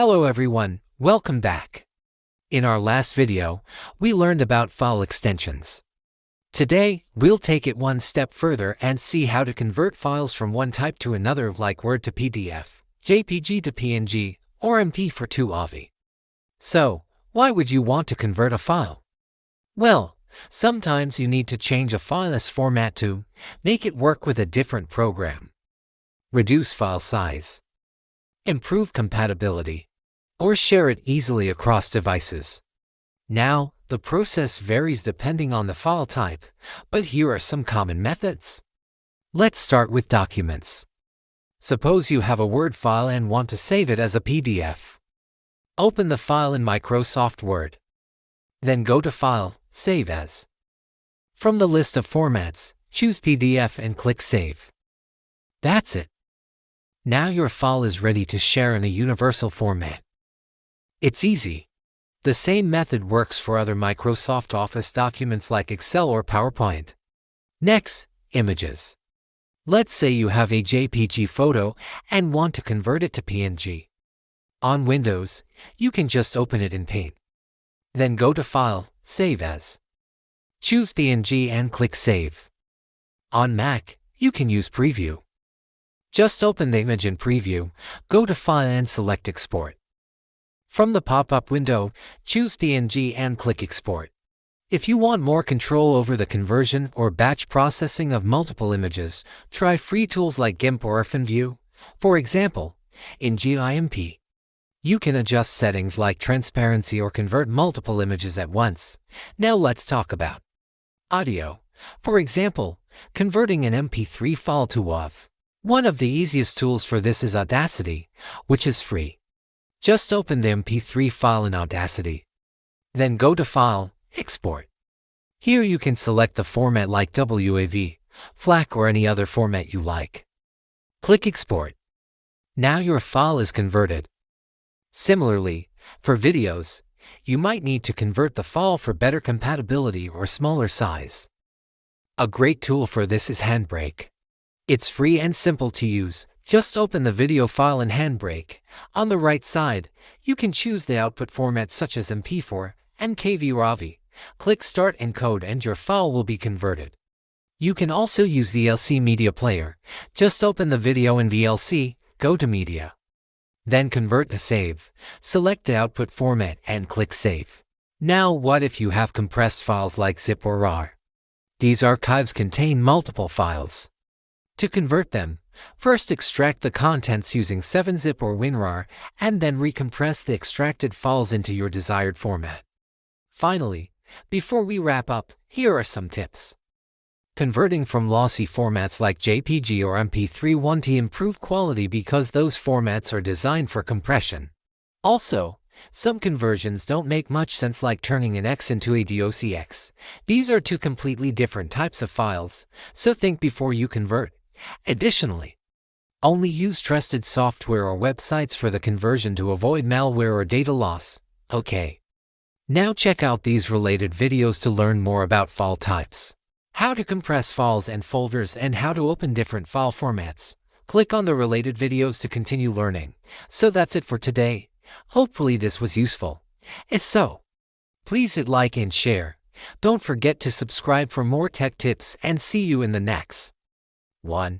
Hello everyone, welcome back. In our last video, we learned about file extensions. Today, we'll take it one step further and see how to convert files from one type to another like Word to PDF, JPG to PNG, or MP4 AVI. So, why would you want to convert a file? Well, sometimes you need to change a file's format to make it work with a different program, reduce file size, improve compatibility, or share it easily across devices. Now, the process varies depending on the file type, but here are some common methods. Let's start with documents. Suppose you have a Word file and want to save it as a PDF. Open the file in Microsoft Word. Then go to File, Save As. From the list of formats, choose PDF and click Save. That's it. Now your file is ready to share in a universal format. It's easy. The same method works for other Microsoft Office documents like Excel or PowerPoint. Next, images. Let's say you have a JPG photo and want to convert it to PNG. On Windows, you can just open it in Paint. Then go to File, Save As. Choose PNG and click Save. On Mac, you can use Preview. Just open the image in Preview, go to File and select Export. From the pop-up window, choose PNG and click Export. If you want more control over the conversion or batch processing of multiple images, try free tools like GIMP or OpenView. For example, in GIMP, you can adjust settings like transparency or convert multiple images at once. Now let's talk about audio. For example, converting an MP3 file to WAV. One of the easiest tools for this is Audacity, which is free. Just open the MP3 file in Audacity. Then go to File, Export. Here you can select the format like WAV, FLAC or any other format you like. Click Export. Now your file is converted. Similarly, for videos, you might need to convert the file for better compatibility or smaller size. A great tool for this is Handbrake. It's free and simple to use. Just open the video file in Handbrake. On the right side, you can choose the output format such as MP4, MKV or AVI. Click Start Encode and your file will be converted. You can also use VLC Media Player. Just open the video in VLC, go to Media. Then convert to Save. Select the output format and click Save. Now what if you have compressed files like zip or RAR? These archives contain multiple files. To convert them, first extract the contents using 7-zip or WinRAR, and then recompress the extracted files into your desired format. Finally, before we wrap up, here are some tips. Converting from lossy formats like JPG or MP3 want to improve quality because those formats are designed for compression. Also, some conversions don't make much sense like turning an X into a DOCX. These are two completely different types of files, so think before you convert. Additionally, only use trusted software or websites for the conversion to avoid malware or data loss. Okay. Now check out these related videos to learn more about file types, how to compress files and folders, and how to open different file formats. Click on the related videos to continue learning. So that's it for today. Hopefully this was useful. If so, please hit like and share. Don't forget to subscribe for more tech tips and see you in the next one.